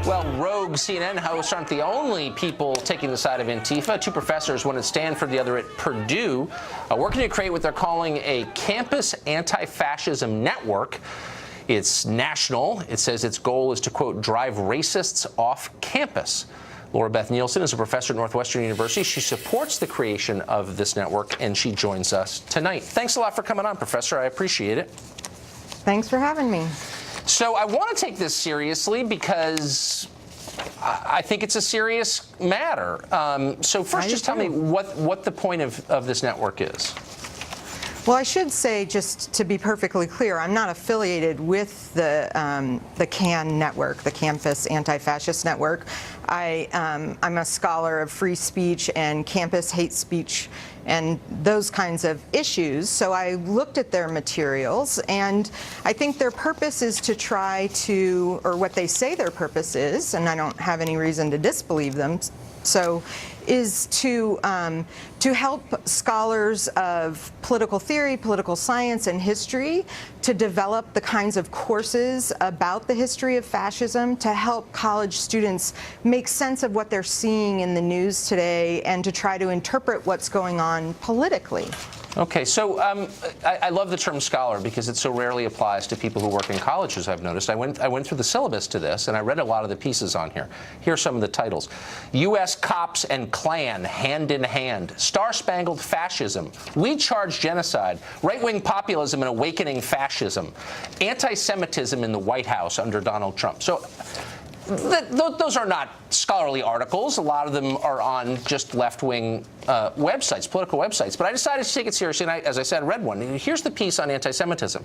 Well, rogue CNN hosts aren't the only people taking the side of Antifa. Two professors, one at Stanford, the other at Purdue, working to create what they're calling a campus anti-fascism network. It's national. It says its goal is to, quote, drive racists off campus. Laura Beth Nielsen is a professor at Northwestern University. She supports the creation of this network, and she joins us tonight. Thanks a lot for coming on, Professor. I appreciate it. Thanks for having me. So I want to take this seriously because I think it's a serious matter. So first, just tell me what the point of this network is. Well, I should say, just to be perfectly clear, I'm not affiliated with the CAN network, the Campus Anti-Fascist Network. I'm a scholar of free speech and campus hate speech and those kinds of issues. So I looked at their materials, and I think their purpose is to try to, or what they say their purpose is, and I don't have any reason to disbelieve them, so is to help scholars of political theory, political science, and history to develop the kinds of courses about the history of fascism, to help college students make sense of what they're seeing in the news today, and to try to interpret what's going on politically. Okay, so I love the term scholar because it so rarely applies to people who work in colleges, I've noticed. I went through the syllabus to this, and I read a lot of the pieces on here. Here are some of the titles. U.S. Cops and Klan, Hand in Hand. Star-Spangled Fascism. We Charge Genocide. Right-Wing Populism and Awakening Fascism. Anti-Semitism in the White House under Donald Trump. So those are not scholarly articles. A lot of them are on just left-wing websites, political websites. But I decided to take it seriously, and as I said, I read one. And here's the piece on anti-Semitism.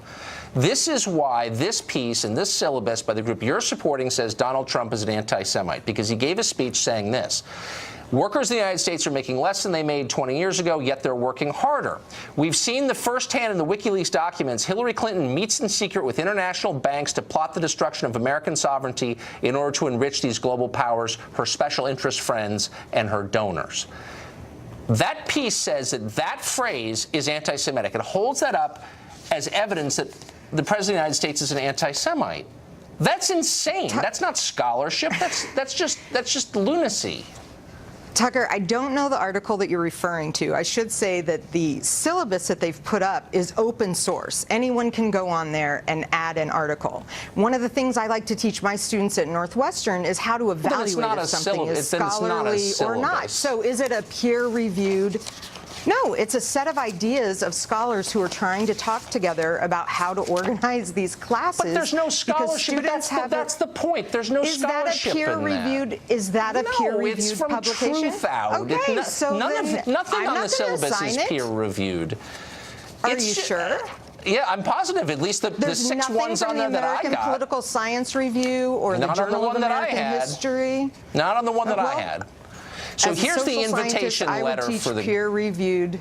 This is why this piece and this syllabus by the group you're supporting says Donald Trump is an anti-Semite, because he gave a speech saying this. Workers in the United States are making less than they made 20 years ago, yet they're working harder. We've seen the firsthand in the WikiLeaks documents. Hillary Clinton meets in secret with international banks to plot the destruction of American sovereignty in order to enrich these global powers, her special interest friends, and her donors. That piece says that that phrase is anti-Semitic. It holds that up as evidence that the President of the United States is an anti-Semite. That's insane. That's not scholarship. That's just lunacy. Tucker, I don't know the article that you're referring to. I should say that the syllabus that they've put up is open source. Anyone can go on there and add an article. One of the things I like to teach my students at Northwestern is how to evaluate if something is scholarly or not. So is it a peer-reviewed? No, it's a set of ideas of scholars who are trying to talk together about how to organize these classes. But there's no scholarship. That's the point. There's no scholarship in that. Is that a peer-reviewed publication? No, it's from publication? Truthout. Okay, so nothing on the syllabus is peer-reviewed. Are you sure? Yeah, I'm positive. At least the 6 ones on there that I got. American Political Science Review or the Journal of American History? Not on the one that I had. So here's the invitation letter for the peer-reviewed.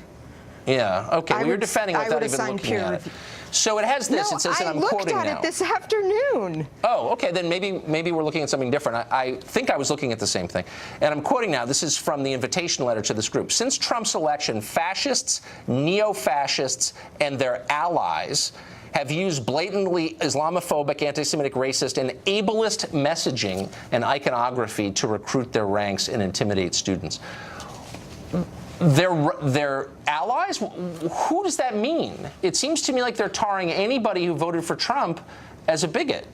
Yeah. Okay. Well, you're defending without even looking at it. So it has this. It says, and I'm quoting now. I looked at it this afternoon. Oh, okay. Then maybe we're looking at something different. I think I was looking at the same thing. And I'm quoting now. This is from the invitation letter to this group. Since Trump's election, fascists, neo-fascists, and their allies have used blatantly Islamophobic, anti-Semitic, racist, and ableist messaging and iconography to recruit their ranks and intimidate students. They're allies? Who does that mean? It seems to me like they're tarring anybody who voted for Trump as a bigot.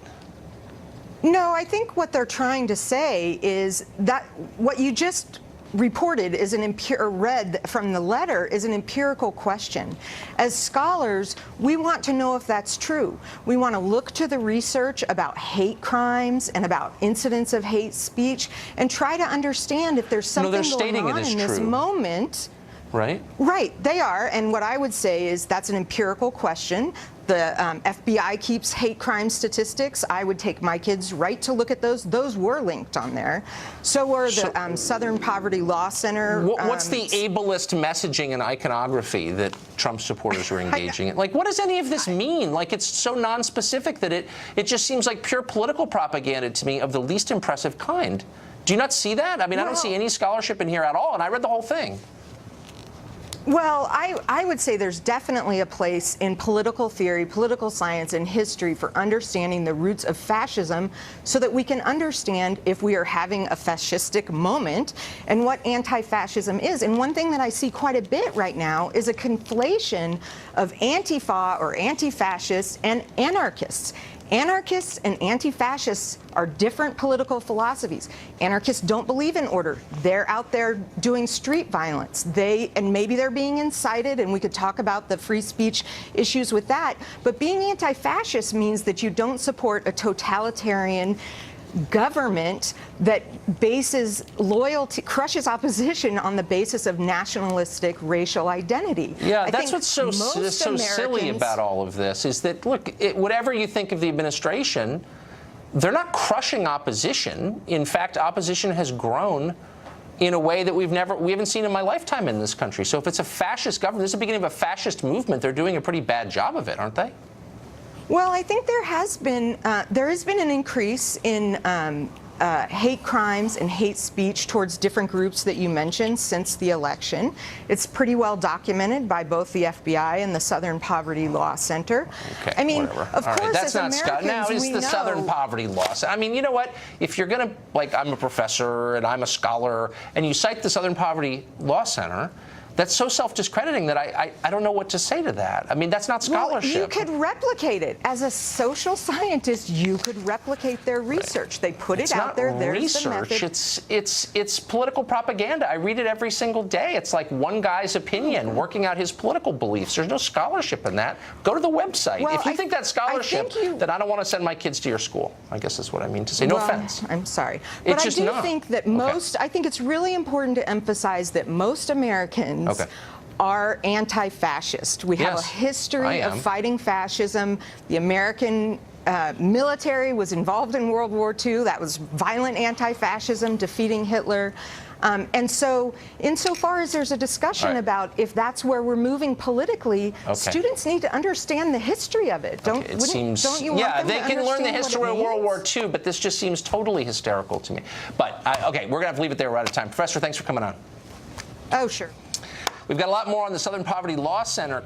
No, I think what they're trying to say is that what you just reported is read from the letter is an empirical question. As scholars, we want to know if that's true. We want to look to the research about hate crimes and about incidents of hate speech and try to understand if there's something going on in this moment. Right? Right, they are. And what I would say is that's an empirical question. The FBI keeps hate crime statistics. I would take my kids right to look at those. Those were linked on there. So were the Southern Poverty Law Center. What's the ableist messaging and iconography that Trump supporters are engaging in? Like, what does any of this mean? Like, it's so nonspecific that it just seems like pure political propaganda to me of the least impressive kind. Do you not see that? I mean, I don't see any scholarship in here at all, and I read the whole thing. Well, I would say there's definitely a place in political theory, political science, and history for understanding the roots of fascism so that we can understand if we are having a fascistic moment and what anti-fascism is. And one thing that I see quite a bit right now is a conflation of Antifa or anti-fascists and anarchists. Anarchists and anti-fascists are different political philosophies. Anarchists don't believe in order. They're out there doing street violence. And maybe they're being incited, and we could talk about the free speech issues with that. But being anti-fascist means that you don't support a totalitarian government that bases loyalty, crushes opposition on the basis of nationalistic racial identity. Yeah, that's what's so silly about all of this is that, look, whatever you think of the administration, they're not crushing opposition. In fact, opposition has grown in a way that we haven't seen in my lifetime in this country. So if it's a fascist government, this is the beginning of a fascist movement, they're doing a pretty bad job of it, aren't they? Well, I think there has been an increase in hate crimes and hate speech towards different groups that you mentioned since the election. It's pretty well documented by both the FBI and the Southern Poverty Law Center. Okay, I mean, whatever. of course, that's as not Americans, now is we the know, Southern Poverty Law Center. I mean, you know what? If you're going to, like, I'm a professor and I'm a scholar, and you cite the Southern Poverty Law Center, that's so self-discrediting that I don't know what to say to that. I mean, that's not scholarship. Well, you could replicate it. As a social scientist, you could replicate their research. They put it out there. There's the method. It's political propaganda. I read it every single day. It's like one guy's opinion, working out his political beliefs. There's no scholarship in that. Go to the website. Well, if you think that's scholarship, then I don't want to send my kids to your school. I guess that's what I mean to say. No offense. I'm sorry. But I do think that I think it's really important to emphasize that most Americans are anti-fascist. We have a history of fighting fascism. The American military was involved in World War II. That was violent anti-fascism, defeating Hitler. And so, insofar as there's a discussion about if that's where we're moving politically, students need to understand the history of it. Don't you want them they to can learn the understand history of what it World War means? II, but this just seems totally hysterical to me. But, okay, we're going to have to leave it there. We're out of time. Professor, thanks for coming on. Oh, sure. We've got a lot more on the Southern Poverty Law Center.